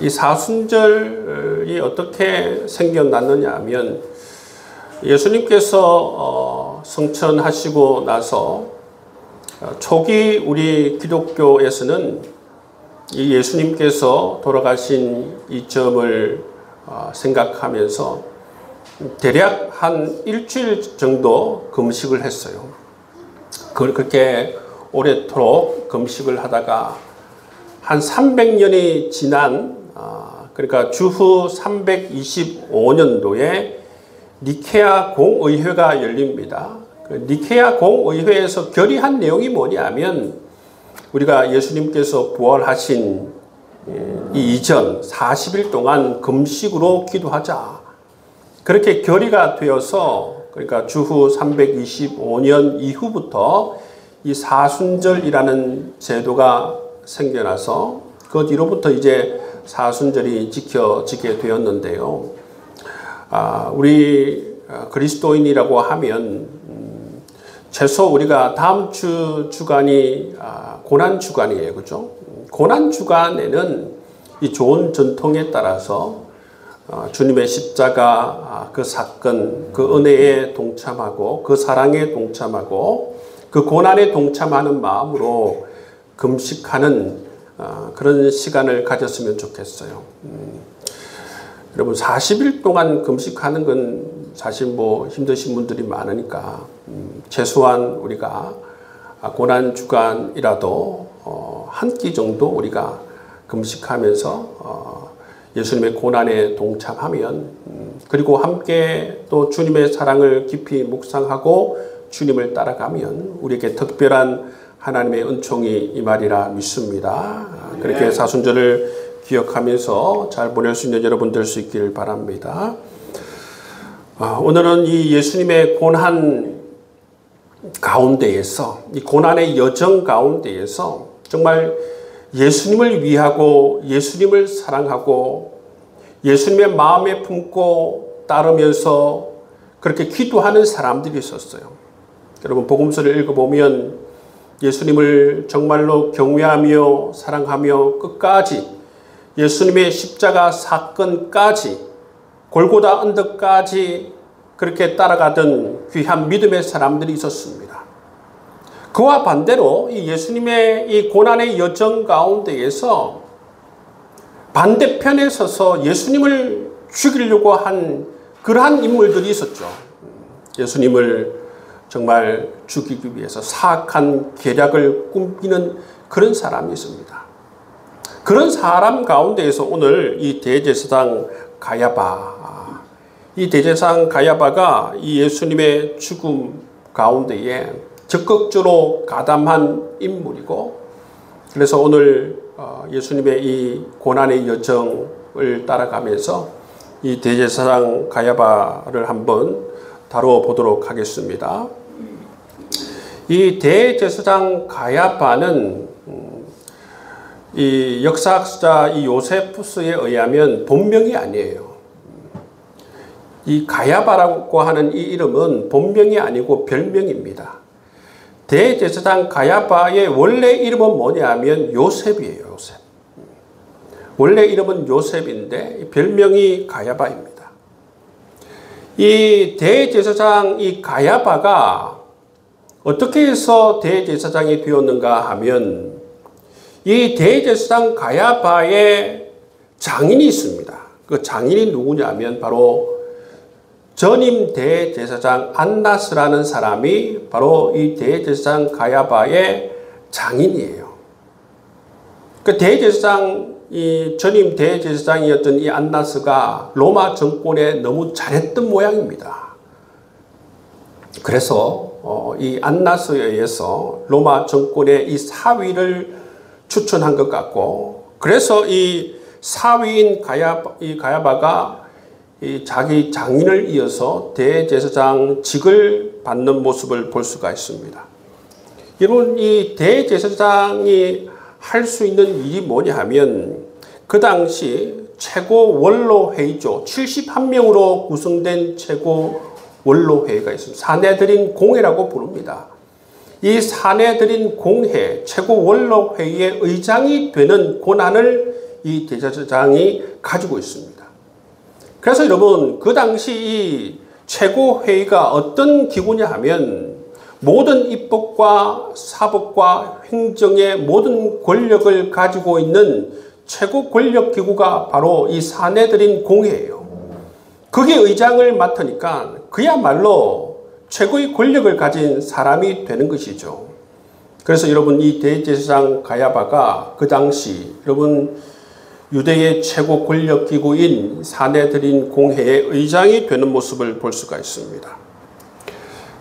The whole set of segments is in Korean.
이 사순절이 어떻게 생겨났느냐 하면 예수님께서 성천하시고 나서 초기 우리 기독교에서는 이 예수님께서 돌아가신 이 점을 생각하면서 대략 한 일주일 정도 금식을 했어요. 그렇게 오래도록 금식을 하다가 한 300년이 지난 그러니까 주후 325년도에 니케아 공의회가 열립니다. 니케아 공의회에서 결의한 내용이 뭐냐면 우리가 예수님께서 부활하신 이 이전 40일 동안 금식으로 기도하자. 그렇게 결의가 되어서 그러니까 주후 325년 이후부터 이 사순절이라는 제도가 생겨나서 그 뒤로부터 이제 사순절이 지켜지게 되었는데요. 우리 그리스도인이라고 하면 최소 우리가 다음 주간이 고난주간이에요. 그죠? 고난주간에는 이 좋은 전통에 따라서 주님의 십자가 그 사건, 그 은혜에 동참하고 그 사랑에 동참하고 그 고난에 동참하는 마음으로 금식하는 그런 시간을 가졌으면 좋겠어요. 여러분 40일 동안 금식하는 건 사실 뭐 힘드신 분들이 많으니까 최소한 우리가 고난주간이라도 한 끼 정도 우리가 금식하면서 예수님의 고난에 동참하면 그리고 함께 또 주님의 사랑을 깊이 묵상하고 주님을 따라가면 우리에게 특별한 하나님의 은총이 임하리라 믿습니다. 그렇게 사순절을 기억하면서 잘 보낼 수 있는 여러분 될 수 있기를 바랍니다. 오늘은 이 예수님의 고난 가운데에서 이 고난의 여정 가운데에서 정말 예수님을 위하고 예수님을 사랑하고 예수님의 마음에 품고 따르면서 그렇게 기도하는 사람들이 있었어요. 여러분 복음서를 읽어보면 예수님을 정말로 경외하며 사랑하며 끝까지 예수님의 십자가 사건까지 골고다 언덕까지 그렇게 따라가던 귀한 믿음의 사람들이 있었습니다. 그와 반대로 이 예수님의 이 고난의 여정 가운데에서 반대편에 서서 예수님을 죽이려고 한 그러한 인물들이 있었죠. 예수님을 정말 죽이기 위해서 사악한 계략을 꾸미는 그런 사람이 있습니다. 그런 사람 가운데에서 오늘 이 대제사장 가야바, 이 대제사장 가야바가 이 예수님의 죽음 가운데에 적극적으로 가담한 인물이고, 그래서 오늘 예수님의 이 고난의 여정을 따라가면서 이 대제사장 가야바를 한번 다뤄보도록 하겠습니다. 이 대제사장 가야바는 이 역사학자 이 요세푸스에 의하면 본명이 아니에요. 이 가야바라고 하는 이 이름은 본명이 아니고 별명입니다. 대제사장 가야바의 원래 이름은 뭐냐면 요셉이에요. 요셉. 원래 이름은 요셉인데 별명이 가야바입니다. 이 대제사장 이 가야바가 어떻게 해서 대제사장이 되었는가 하면 이 대제사장 가야바의 장인이 있습니다. 그 장인이 누구냐면 바로 전임 대제사장 안나스라는 사람이 바로 이 대제사장 가야바의 장인이에요. 그 대제사장 이 전임 대제사장이었던 이 안나스가 로마 정권에 너무 잘했던 모양입니다. 그래서 이 안나스에 의해서 로마 정권의 이 사위를 추천한 것 같고, 그래서 이 사위인 가야바가 이 자기 장인을 이어서 대제사장직을 받는 모습을 볼 수가 있습니다. 여러분, 이 대제사장이 할 수 있는 일이 뭐냐 하면 그 당시 최고 원로회의죠. 71명으로 구성된 최고 원로회의가 있습니다. 사내들인 공회라고 부릅니다. 이 사내들인 공회, 최고원로회의의 의장이 되는 권한을 이 대제사장이 가지고 있습니다. 그래서 여러분, 그 당시 이 최고회의가 어떤 기구냐 하면 모든 입법과 사법과 행정의 모든 권력을 가지고 있는 최고 권력 기구가 바로 이 사내들인 공회예요. 그게 의장을 맡으니까 그야말로 최고의 권력을 가진 사람이 되는 것이죠. 그래서 여러분, 이 대제사장 가야바가 그 당시 여러분 유대의 최고 권력 기구인 사내들인 공회의 의장이 되는 모습을 볼 수가 있습니다.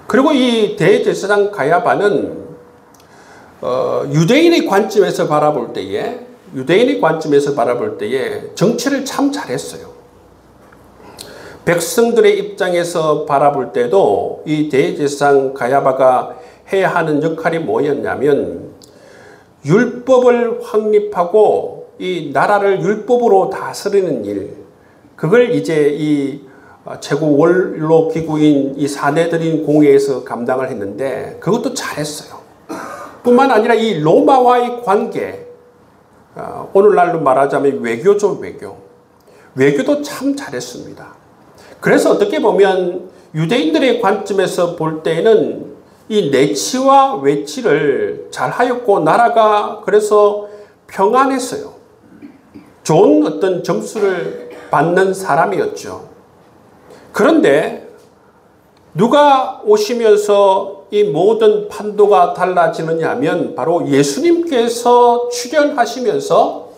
그리고 이 대제사장 가야바는 유대인의 관점에서 바라볼 때에 정치를 참 잘했어요. 백성들의 입장에서 바라볼 때도 이 대제사장 가야바가 해야 하는 역할이 뭐였냐면 율법을 확립하고 이 나라를 율법으로 다스리는 일, 그걸 이제 이 최고 원로 기구인 이 사내들인 공회에서 감당을 했는데 그것도 잘했어요. 뿐만 아니라 이 로마와의 관계, 오늘날로 말하자면 외교죠, 외교도 참 잘했습니다. 그래서 어떻게 보면 유대인들의 관점에서 볼 때는 이 내치와 외치를 잘하였고 나라가 그래서 평안했어요. 좋은 어떤 점수를 받는 사람이었죠. 그런데 누가 오시면서 이 모든 판도가 달라지느냐 하면 바로 예수님께서 출현하시면서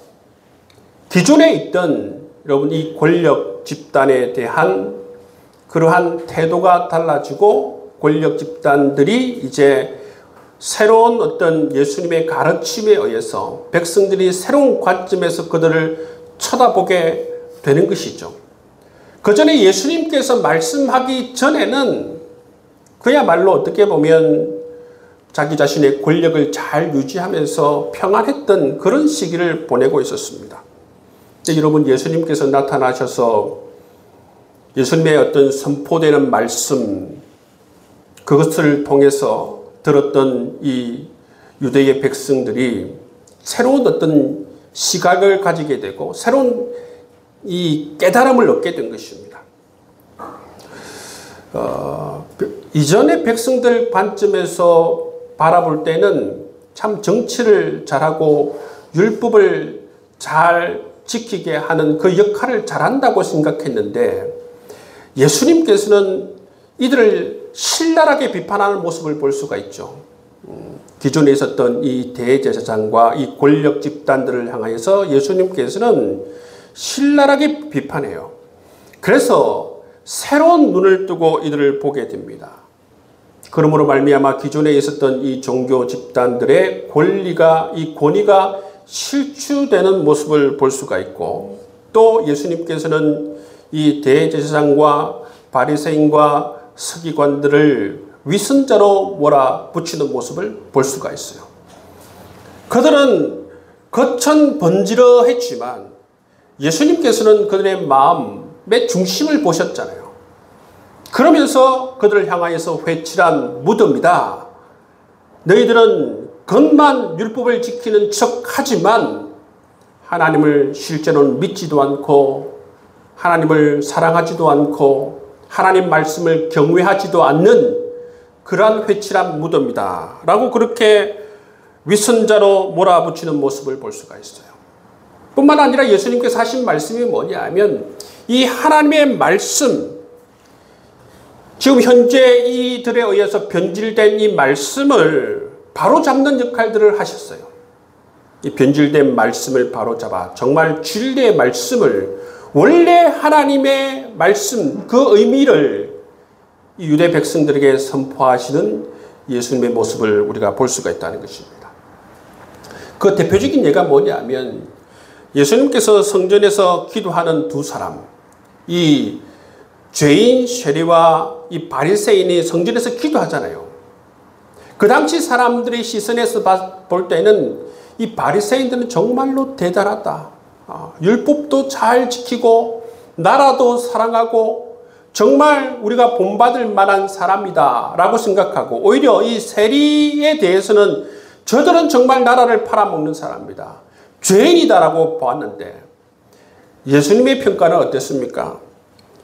기존에 있던 여러분 이 권력 집단에 대한 그러한 태도가 달라지고 권력 집단들이 이제 새로운 어떤 예수님의 가르침에 의해서 백성들이 새로운 관점에서 그들을 쳐다보게 되는 것이죠. 그 전에 예수님께서 말씀하기 전에는 그야말로 어떻게 보면 자기 자신의 권력을 잘 유지하면서 평안했던 그런 시기를 보내고 있었습니다. 여러분, 예수님께서 나타나셔서 예수님의 어떤 선포되는 말씀, 그것을 통해서 들었던 이 유대의 백성들이 새로운 어떤 시각을 가지게 되고 새로운 이 깨달음을 얻게 된 것입니다. 이전의 백성들 관점에서 바라볼 때는 참 정치를 잘하고 율법을 잘 지키게 하는 그 역할을 잘한다고 생각했는데 예수님께서는 이들을 신랄하게 비판하는 모습을 볼 수가 있죠. 기존에 있었던 이 대제사장과 이 권력 집단들을 향하여서 예수님께서는 신랄하게 비판해요. 그래서 새로운 눈을 뜨고 이들을 보게 됩니다. 그러므로 말미암아 기존에 있었던 이 종교 집단들의 권위가 실추되는 모습을 볼 수가 있고 또 예수님께서는 이 대제사장과 바리새인과 서기관들을 위선자로 몰아붙이는 모습을 볼 수가 있어요. 그들은 겉은 번지르했지만 예수님께서는 그들의 마음의 중심을 보셨잖아요. 그러면서 그들을 향하여서 회칠한 무덤이다. 너희들은 겉만 율법을 지키는 척하지만 하나님을 실제로는 믿지도 않고 하나님을 사랑하지도 않고 하나님 말씀을 경외하지도 않는 그러한 회칠한 무덤이다 라고 그렇게 위선자로 몰아붙이는 모습을 볼 수가 있어요. 뿐만 아니라 예수님께서 하신 말씀이 뭐냐 하면 이 하나님의 말씀, 지금 현재 이들에 의해서 변질된 이 말씀을 바로잡는 역할들을 하셨어요. 이 변질된 말씀을 바로잡아 정말 진리의 말씀을, 원래 하나님의 말씀 그 의미를 유대 백성들에게 선포하시는 예수님의 모습을 우리가 볼 수가 있다는 것입니다. 그 대표적인 예가 뭐냐면 예수님께서 성전에서 기도하는 두 사람, 이 죄인 쉐리와 이 바리새인이 성전에서 기도하잖아요. 그 당시 사람들의 시선에서 볼 때는 이 바리새인들은 정말로 대단하다. 율법도 잘 지키고 나라도 사랑하고 정말 우리가 본받을 만한 사람이다 라고 생각하고, 오히려 이 세리에 대해서는 저들은 정말 나라를 팔아먹는 사람이다, 죄인이다 라고 보았는데, 예수님의 평가는 어땠습니까?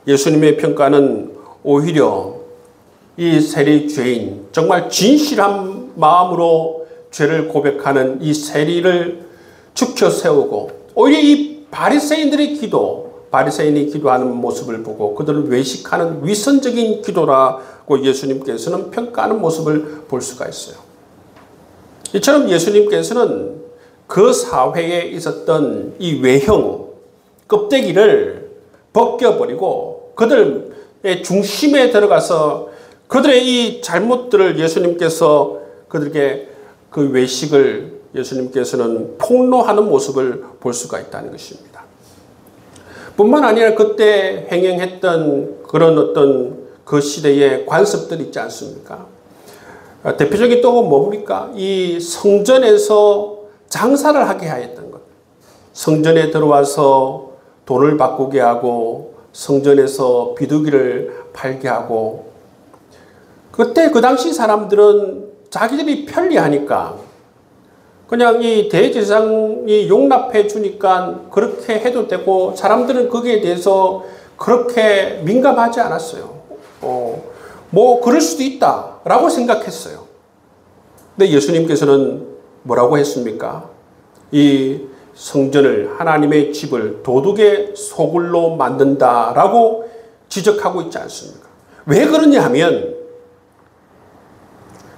예수님의 평가는 오히려 이 세리 죄인, 정말 진실한 마음으로 죄를 고백하는 이 세리를 죽여 세우고, 오히려 이 바리새인들의 기도, 바리새인이 기도하는 모습을 보고 그들을 외식하는 위선적인 기도라고 예수님께서는 평가하는 모습을 볼 수가 있어요. 이처럼 예수님께서는 그 사회에 있었던 이 외형, 껍데기를 벗겨버리고 그들의 중심에 들어가서 그들의 이 잘못들을 예수님께서 그들에게 그 외식을 예수님께서는 폭로하는 모습을 볼 수가 있다는 것입니다. 뿐만 아니라 그때 행행했던 그런 어떤 그 시대의 관습들이 있지 않습니까? 대표적인 또 뭡니까? 이 성전에서 장사를 하게 하였던 것. 성전에 들어와서 돈을 바꾸게 하고 성전에서 비둘기를 팔게 하고, 그때 그 당시 사람들은 자기들이 편리하니까 그냥 이 대제사장이 용납해 주니까 그렇게 해도 되고, 사람들은 거기에 대해서 그렇게 민감하지 않았어요. 뭐 그럴 수도 있다라고 생각했어요. 근데 예수님께서는 뭐라고 했습니까? 이 성전을, 하나님의 집을 도둑의 소굴로 만든다라고 지적하고 있지 않습니까? 왜 그러냐 하면,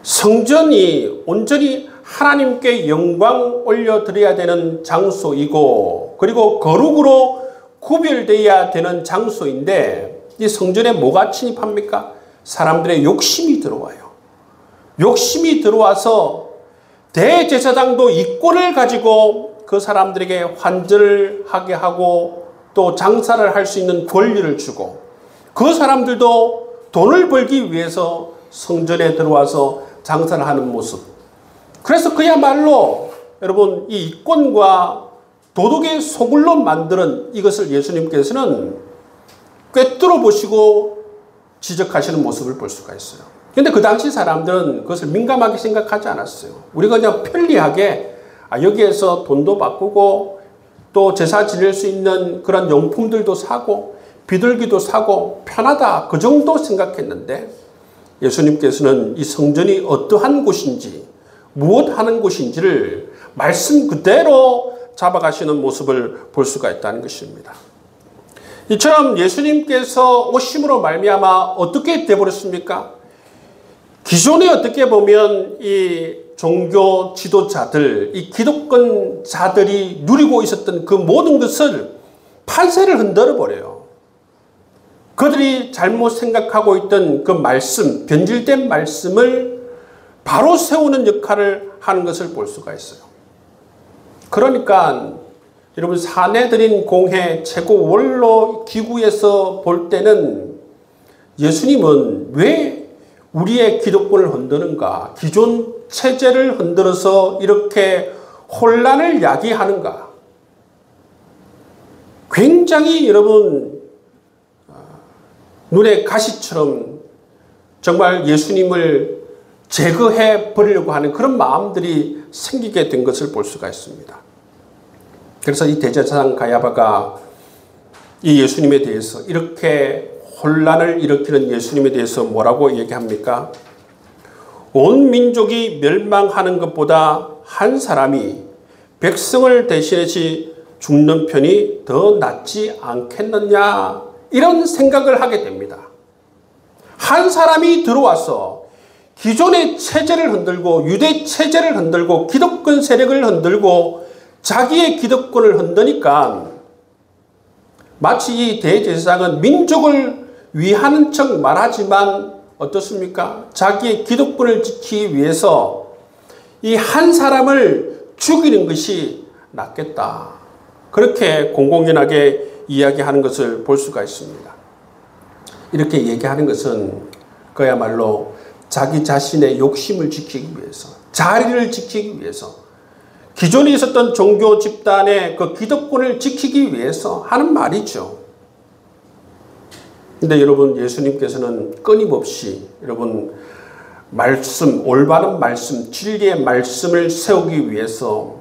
성전이 온전히 하나님께 영광 올려드려야 되는 장소이고, 그리고 거룩으로 구별되어야 되는 장소인데, 이 성전에 뭐가 침입합니까? 사람들의 욕심이 들어와요. 욕심이 들어와서 대제사장도 이권을 가지고 그 사람들에게 환전을 하게 하고 또 장사를 할 수 있는 권리를 주고, 그 사람들도 돈을 벌기 위해서 성전에 들어와서 장사를 하는 모습. 그래서 그야말로 여러분 이 이권과 도둑의 소굴로 만드는 이것을 예수님께서는 꿰뚫어 보시고 지적하시는 모습을 볼 수가 있어요. 그런데 그 당시 사람들은 그것을 민감하게 생각하지 않았어요. 우리가 그냥 편리하게 여기에서 돈도 바꾸고 또 제사 지낼 수 있는 그런 용품들도 사고 비둘기도 사고 편하다, 그 정도 생각했는데, 예수님께서는 이 성전이 어떠한 곳인지 무엇 하는 곳인지를 말씀 그대로 잡아가시는 모습을 볼 수가 있다는 것입니다. 이처럼 예수님께서 오심으로 말미암아 어떻게 되어버렸습니까? 기존에 어떻게 보면 이 종교 지도자들, 이 기독권자들이 누리고 있었던 그 모든 것을 판세를 흔들어 버려요. 그들이 잘못 생각하고 있던 그 말씀, 변질된 말씀을 바로 세우는 역할을 하는 것을 볼 수가 있어요. 그러니까 여러분, 사내들인 공회 최고 원로 기구에서 볼 때는 예수님은 왜 우리의 기독권을 흔드는가, 기존 체제를 흔들어서 이렇게 혼란을 야기하는가. 굉장히 여러분 눈에 가시처럼 정말 예수님을 제거해 버리려고 하는 그런 마음들이 생기게 된 것을 볼 수가 있습니다. 그래서 이 대제사장 가야바가 이 예수님에 대해서, 이렇게 혼란을 일으키는 예수님에 대해서 뭐라고 얘기합니까? 온 민족이 멸망하는 것보다 한 사람이 백성을 대신해서 죽는 편이 더 낫지 않겠느냐, 이런 생각을 하게 됩니다. 한 사람이 들어와서 기존의 체제를 흔들고 유대 체제를 흔들고 기독권 세력을 흔들고 자기의 기독권을 흔드니까 마치 이 대제사장은 민족을 위하는 척 말하지만 어떻습니까? 자기의 기독권을 지키기 위해서 이 한 사람을 죽이는 것이 낫겠다, 그렇게 공공연하게 이야기하는 것을 볼 수가 있습니다. 이렇게 얘기하는 것은 그야말로 자기 자신의 욕심을 지키기 위해서, 자리를 지키기 위해서, 기존에 있었던 종교 집단의 그 기독권을 지키기 위해서 하는 말이죠. 근데 여러분, 예수님께서는 끊임없이 여러분 말씀, 올바른 말씀, 진리의 말씀을 세우기 위해서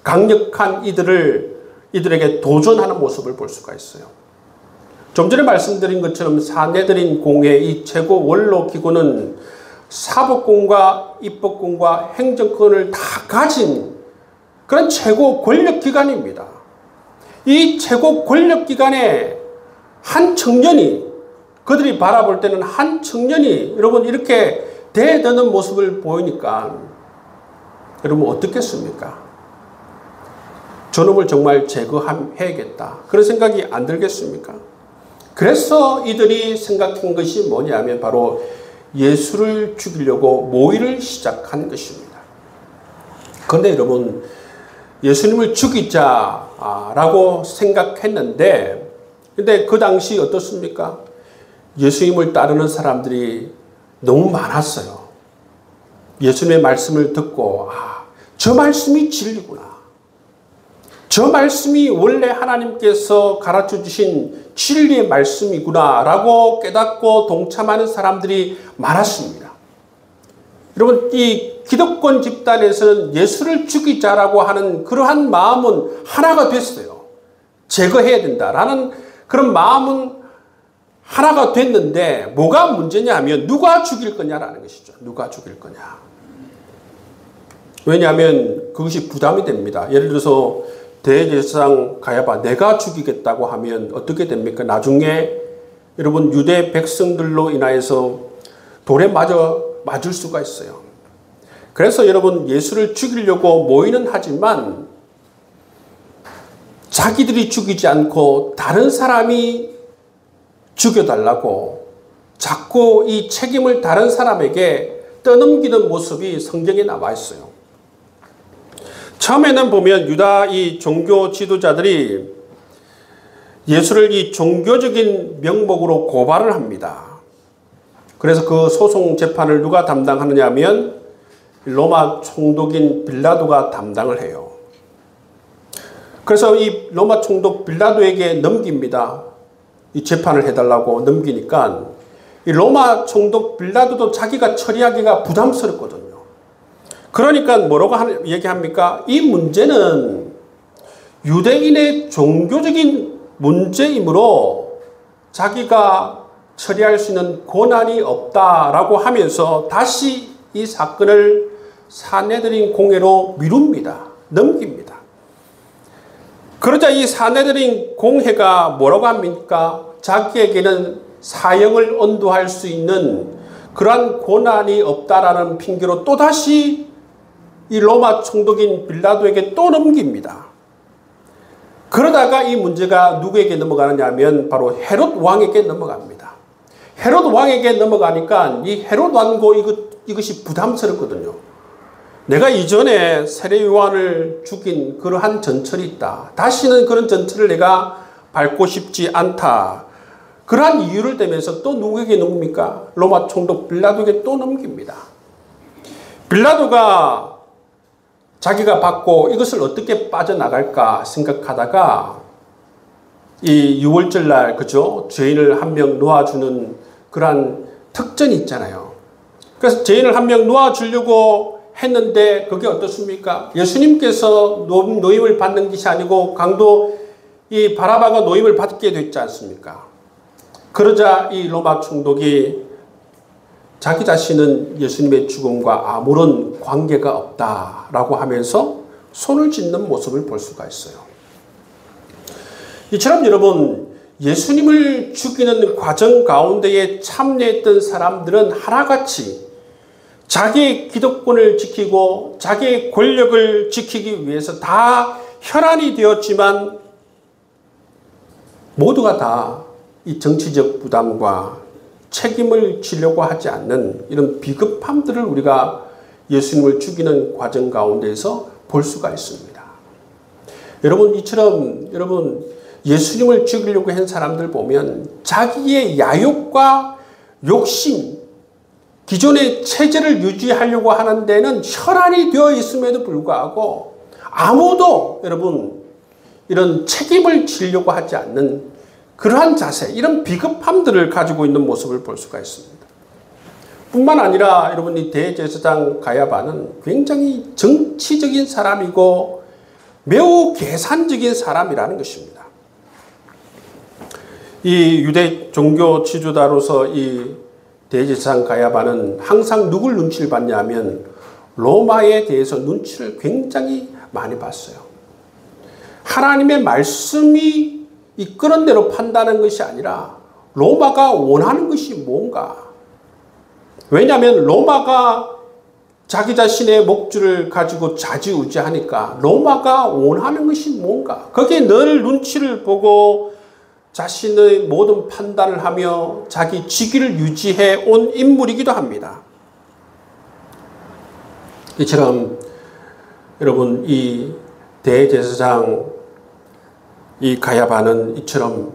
강력한 이들에게 도전하는 모습을 볼 수가 있어요. 좀 전에 말씀드린 것처럼 사내들인 공회 이 최고 원로 기구는 사법권과 입법권과 행정권을 다 가진 그런 최고 권력기관입니다. 이 최고 권력기관에 한 청년이, 그들이 바라볼 때는 한 청년이 여러분 이렇게 대드는 모습을 보이니까 여러분 어떻겠습니까? 저놈을 정말 제거해야겠다, 그런 생각이 안 들겠습니까? 그래서 이들이 생각한 것이 뭐냐면 바로 예수를 죽이려고 모의를 시작한 것입니다. 그런데 여러분, 예수님을 죽이자라고 생각했는데, 근데 그 당시 어떻습니까? 예수님을 따르는 사람들이 너무 많았어요. 예수님의 말씀을 듣고, 저 말씀이 진리구나, 저 말씀이 원래 하나님께서 가르쳐 주신 진리의 말씀이구나 라고 깨닫고 동참하는 사람들이 많았습니다. 여러분, 이 기득권 집단에서는 예수를 죽이자라고 하는 그러한 마음은 하나가 됐어요. 제거해야 된다라는 그런 마음은 하나가 됐는데, 뭐가 문제냐 하면 누가 죽일 거냐라는 것이죠. 누가 죽일 거냐. 왜냐하면 그것이 부담이 됩니다. 예를 들어서 대제사장 가야바 내가 죽이겠다고 하면 어떻게 됩니까? 나중에 여러분 유대 백성들로 인하여서 돌에 맞을 수가 있어요. 그래서 여러분 예수를 죽이려고 모이는 하지만 자기들이 죽이지 않고 다른 사람이 죽여달라고 자꾸 이 책임을 다른 사람에게 떠넘기는 모습이 성경에 나와 있어요. 처음에는 보면 유다 이 종교 지도자들이 예수를 이 종교적인 명목으로 고발을 합니다. 그래서 그 소송 재판을 누가 담당하느냐 하면 로마 총독인 빌라도가 담당을 해요. 그래서 이 로마 총독 빌라도에게 넘깁니다. 이 재판을 해달라고 넘기니까 이 로마 총독 빌라도도 자기가 처리하기가 부담스럽거든요. 그러니까 뭐라고 얘기합니까? 이 문제는 유대인의 종교적인 문제이므로 자기가 처리할 수 있는 권한이 없다라고 하면서 다시 이 사건을 사내들인 공회로 미룹니다. 넘깁니다. 그러자 이 사내들인 공회가 뭐라고 합니까? 자기에게는 사형을 언도할 수 있는 그러한 권한이 없다라는 핑계로 또다시 이 로마 총독인 빌라도에게 또 넘깁니다. 그러다가 이 문제가 누구에게 넘어가느냐 하면 바로 헤롯 왕에게 넘어갑니다. 헤롯 왕에게 넘어가니까 이 헤롯 왕고 이것이 부담스럽거든요. 내가 이전에 세례 요한을 죽인 그러한 전철이 있다. 다시는 그런 전철을 내가 밟고 싶지 않다. 그러한 이유를 대면서 또 누구에게 넘깁니까? 로마 총독 빌라도에게 또 넘깁니다. 빌라도가 자기가 받고 이것을 어떻게 빠져나갈까 생각하다가 이 6월절 날, 그죠? 죄인을 한 명 놓아주는 그러한 특전이 있잖아요. 그래서 죄인을 한 명 놓아주려고 했는데 그게 어떻습니까? 예수님께서 노임을 받는 것이 아니고 강도 이 바라바가 노임을 받게 됐지 않습니까? 그러자 이 로마 총독이 자기 자신은 예수님의 죽음과 아무런 관계가 없다라고 하면서 손을 짚는 모습을 볼 수가 있어요. 이처럼 여러분, 예수님을 죽이는 과정 가운데에 참여했던 사람들은 하나같이 자기의 기득권을 지키고 자기의 권력을 지키기 위해서 다 혈안이 되었지만 모두가 다 이 정치적 부담과 책임을 지려고 하지 않는 이런 비겁함들을 우리가 예수님을 죽이는 과정 가운데서 볼 수가 있습니다. 여러분, 이처럼 여러분 예수님을 죽이려고 한 사람들 보면 자기의 야욕과 욕심, 기존의 체제를 유지하려고 하는 데는 혈안이 되어 있음에도 불구하고 아무도 여러분 이런 책임을 지려고 하지 않는 그러한 자세, 이런 비겁함들을 가지고 있는 모습을 볼 수가 있습니다. 뿐만 아니라 여러분, 이 대제사장 가야바는 굉장히 정치적인 사람이고 매우 계산적인 사람이라는 것입니다. 이 유대 종교 지도자로서 이 대제사장 가야바는 항상 누굴 눈치를 봤냐면 로마에 대해서 눈치를 굉장히 많이 봤어요. 하나님의 말씀이 이끄는 대로 판단하는 것이 아니라 로마가 원하는 것이 뭔가. 왜냐하면 로마가 자기 자신의 목줄을 가지고 좌지우지하니까 로마가 원하는 것이 뭔가. 거기에 늘 눈치를 보고 자신의 모든 판단을 하며 자기 직위를 유지해 온 인물이기도 합니다. 이처럼 여러분, 이 대제사장 이 가야바는 이처럼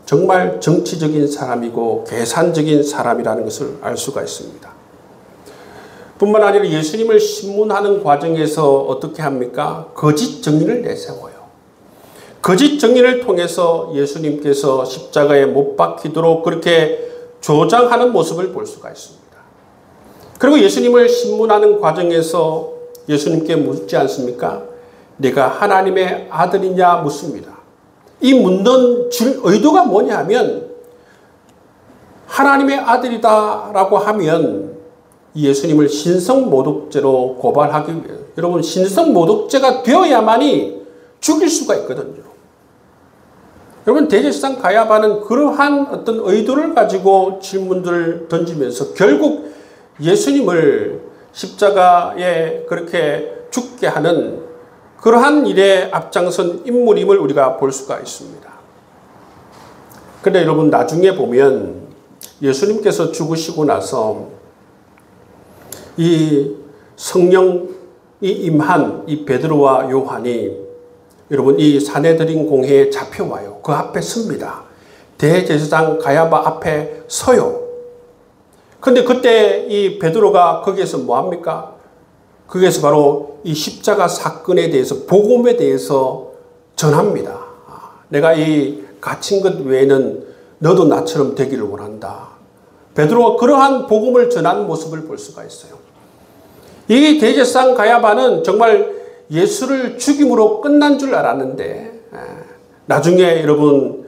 정말 정치적인 사람이고 계산적인 사람이라는 것을 알 수가 있습니다. 뿐만 아니라 예수님을 신문하는 과정에서 어떻게 합니까? 거짓 증인을 내세워요. 거짓 증인을 통해서 예수님께서 십자가에 못 박히도록 그렇게 조장하는 모습을 볼 수가 있습니다. 그리고 예수님을 신문하는 과정에서 예수님께 묻지 않습니까? 네가 하나님의 아들이냐 묻습니다. 이 묻는 의도가 뭐냐 하면 하나님의 아들이다라고 하면 예수님을 신성모독죄로 고발하기 위해, 여러분, 신성모독죄가 되어야만이 죽일 수가 있거든요. 여러분, 대제사장 가야바는 그러한 어떤 의도를 가지고 질문들을 던지면서 결국 예수님을 십자가에 그렇게 죽게 하는 그러한 일에 앞장선 인물임을 우리가 볼 수가 있습니다. 그런데 여러분, 나중에 보면 예수님께서 죽으시고 나서 이 성령이 임한 이 베드로와 요한이 여러분, 이 사내들인 공회에 잡혀와요. 그 앞에 섭니다. 대제사장 가야바 앞에 서요. 근데 그때 이 베드로가 거기에서 뭐 합니까? 거기에서 바로 이 십자가 사건에 대해서, 복음에 대해서 전합니다. 내가 이 갇힌 것 외에는 너도 나처럼 되기를 원한다. 베드로가 그러한 복음을 전하는 모습을 볼 수가 있어요. 이 대제사장 가야바는 정말 예수를 죽임으로 끝난 줄 알았는데, 나중에 여러분,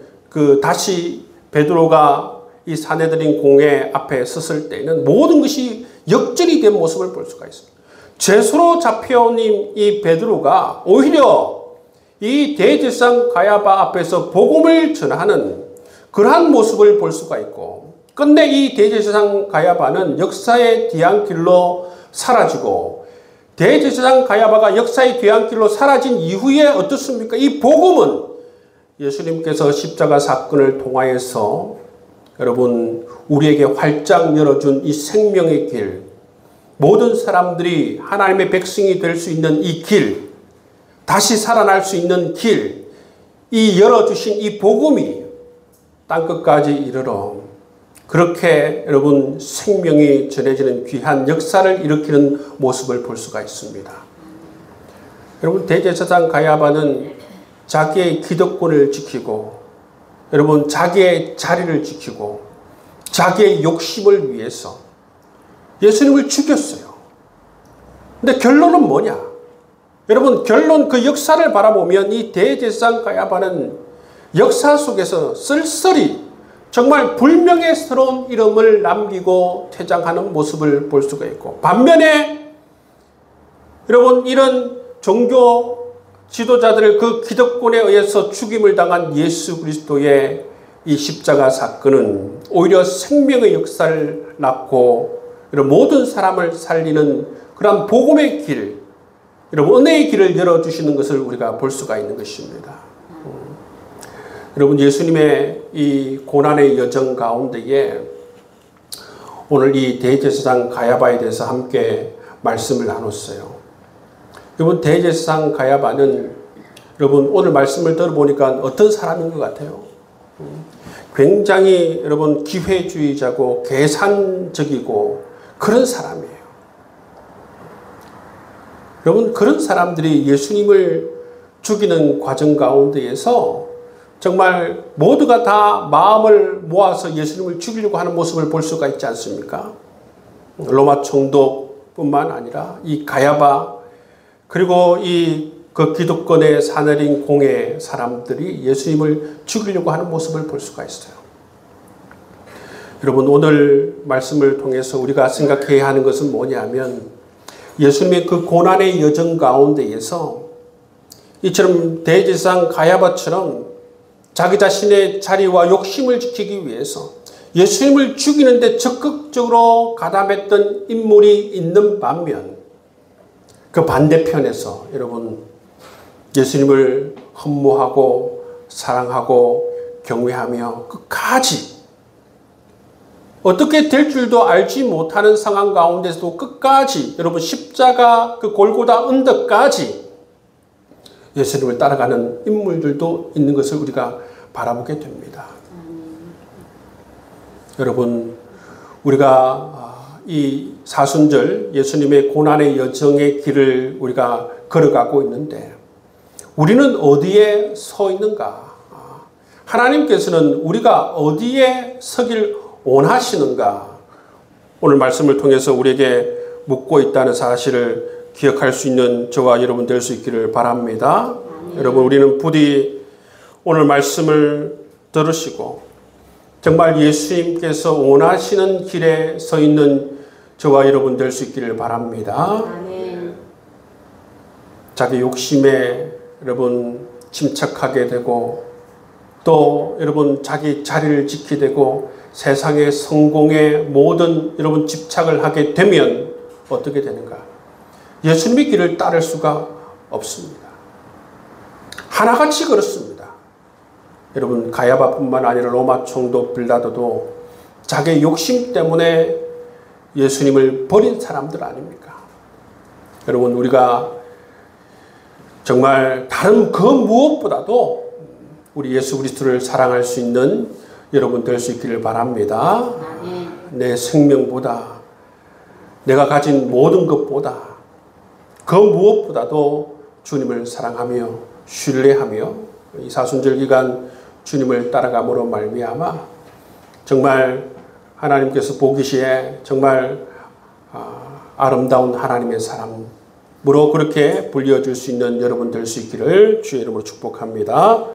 다시 베드로가 이 사내들인 공회 앞에 섰을 때는 모든 것이 역전이 된 모습을 볼 수가 있습니다. 죄수로 잡혀온 이 베드로가 오히려 이 대제사장 가야바 앞에서 복음을 전하는 그러한 모습을 볼 수가 있고, 끝내 이 대제사장 가야바는 역사의 뒤안길로 사라지고, 대제사장 가야바가 역사의 뒤안길로 사라진 이후에 어떻습니까? 이 복음은 예수님께서 십자가 사건을 통하여서 여러분, 우리에게 활짝 열어준 이 생명의 길, 모든 사람들이 하나님의 백성이 될 수 있는 이 길, 다시 살아날 수 있는 길, 이 열어주신 이 복음이 땅끝까지 이르러 그렇게 여러분, 생명이 전해지는 귀한 역사를 일으키는 모습을 볼 수가 있습니다. 여러분, 대제사장 가야바는 자기의 기득권을 지키고, 여러분, 자기의 자리를 지키고 자기의 욕심을 위해서 예수님을 죽였어요. 근데 결론은 뭐냐? 여러분, 결론, 그 역사를 바라보면 이 대제사장 가야바는 역사 속에서 쓸쓸히 정말 불명예스러운 이름을 남기고 퇴장하는 모습을 볼 수가 있고, 반면에 여러분, 이런 종교 지도자들의 그 기득권에 의해서 죽임을 당한 예수 그리스도의 이 십자가 사건은 오히려 생명의 역사를 낳고 이런 모든 사람을 살리는 그런 복음의 길, 여러분, 은혜의 길을 열어주시는 것을 우리가 볼 수가 있는 것입니다. 여러분, 예수님의 이 고난의 여정 가운데에 오늘 이 대제사장 가야바에 대해서 함께 말씀을 나눴어요. 여러분, 대제사장 가야바는 여러분, 오늘 말씀을 들어보니까 어떤 사람인 것 같아요? 굉장히 여러분, 기회주의자고 계산적이고 그런 사람이에요. 여러분, 그런 사람들이 예수님을 죽이는 과정 가운데에서 정말 모두가 다 마음을 모아서 예수님을 죽이려고 하는 모습을 볼 수가 있지 않습니까? 로마 총독뿐만 아니라 이 가야바 그리고 그 기득권의 사내린 공의 사람들이 예수님을 죽이려고 하는 모습을 볼 수가 있어요. 여러분, 오늘 말씀을 통해서 우리가 생각해야 하는 것은 뭐냐면 예수님의 그 고난의 여정 가운데에서 이처럼 대제사장 가야바처럼 자기 자신의 자리와 욕심을 지키기 위해서 예수님을 죽이는데 적극적으로 가담했던 인물이 있는 반면 그 반대편에서 여러분 예수님을 흠모하고 사랑하고 경외하며 끝까지 어떻게 될 줄도 알지 못하는 상황 가운데서도 끝까지 여러분 십자가 그 골고다 언덕까지 예수님을 따라가는 인물들도 있는 것을 우리가 바라보게 됩니다. 여러분, 우리가 이 사순절 예수님의 고난의 여정의 길을 우리가 걸어가고 있는데 우리는 어디에 서 있는가? 하나님께서는 우리가 어디에 서길 원하시는가? 오늘 말씀을 통해서 우리에게 묻고 있다는 사실을 기억할 수 있는 저와 여러분 될 수 있기를 바랍니다. 여러분, 우리는 부디 오늘 말씀을 들으시고 정말 예수님께서 원하시는 길에 서 있는 저와 여러분 될 수 있기를 바랍니다. 자기 욕심에 여러분 침착하게 되고 또 여러분 자기 자리를 지키게 되고 세상의 성공에 모든 여러분 집착을 하게 되면 어떻게 되는가? 예수님의 길을 따를 수가 없습니다. 하나같이 그렇습니다. 여러분, 가야바뿐만 아니라 로마 총독 빌라도도 자기의 욕심 때문에 예수님을 버린 사람들 아닙니까? 여러분, 우리가 정말 다른 그 무엇보다도 우리 예수 그리스도를 사랑할 수 있는 여러분 될 수 있기를 바랍니다. 내 생명보다 내가 가진 모든 것보다 그 무엇보다도 주님을 사랑하며 신뢰하며 이 사순절 기간 주님을 따라감으로 말미암아 정말 하나님께서 보기시에 정말 아름다운 하나님의 사람으로 그렇게 불려줄 수 있는 여러분 될 수 있기를 주의 이름으로 축복합니다.